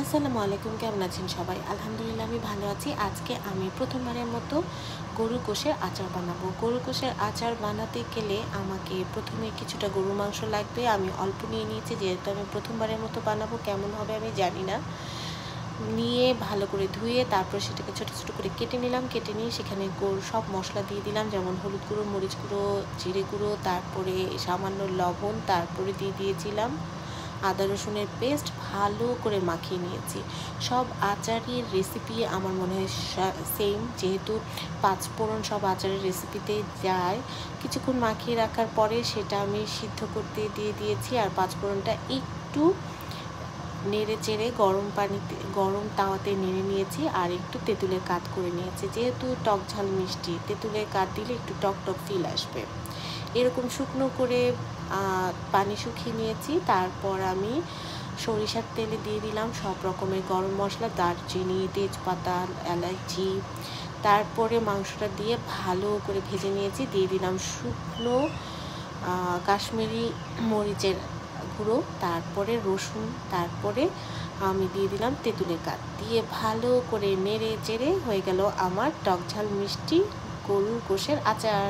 আসসালামু আলাইকুম, কেমন আছেন সবাই? আলহামদুলিল্লাহ আমি ভালো আছি। আজকে আমি প্রথমবারের মতো গরুর গোশের আচার বানাবো। গরুর গোশের আচার বানাতে গেলে আমাকে প্রথমে কিছুটা গরুর মাংস লাগবে। আমি অল্প নিয়ে নিয়েছি, যেহেতু আমি প্রথমবারের মতো বানাবো, কেমন হবে আমি জানি না। নিয়ে ভালো করে ধুয়ে তারপর সেটাকে ছোটো ছোটো করে কেটে নিলাম। কেটে নিয়ে সেখানে সব মশলা দিয়ে দিলাম, যেমন হলুদ গুঁড়ো, মরিচ গুঁড়ো, জিরে গুঁড়ো, তারপরে সামান্য লবণ, তারপরে দিয়ে দিয়েছিলাম আদা রসুনের পেস্ট। ভালো করে মাখিয়ে নিয়েছি। সব আচারের রেসিপি আমার মনে হয় সেম, যেহেতু পাঁচফোড়ন সব আচারের রেসিপিতে যায়। কিছুক্ষণ মাখিয়ে রাখার পরে সেটা আমি সিদ্ধ করতে দিয়ে দিয়েছি, আর পাঁচফোড়নটা একটু নেড়ে চেড়ে গরম তাওয়াতে নেড়ে নিয়েছি, আর একটু তেঁতুলের কাঠ করে নিয়েছি। যেহেতু টক ঝাল মিষ্টি, তেঁতুলের কাঠ দিলে একটু টক টক ফিল আসবে। এরকম শুকনো করে পানি শুকিয়ে নিয়েছি। তারপর আমি সরিষার তেলে দিয়ে দিলাম সব রকমের গরম মশলা, দারচিনি, তেজপাতা, এলাচি। তারপরে মাংসটা দিয়ে ভালো করে ভেজে নিয়েছি। দিয়ে দিলাম শুকনো কাশ্মীরি মরিচের গুঁড়ো, তারপরে রসুন, তারপরে আমি দিয়ে দিলাম তেঁতুলের কাঠ। দিয়ে ভালো করে নেড়ে চেড়ে হয়ে গেল আমার টক ঝাল মিষ্টি গরুর গোশের আচার।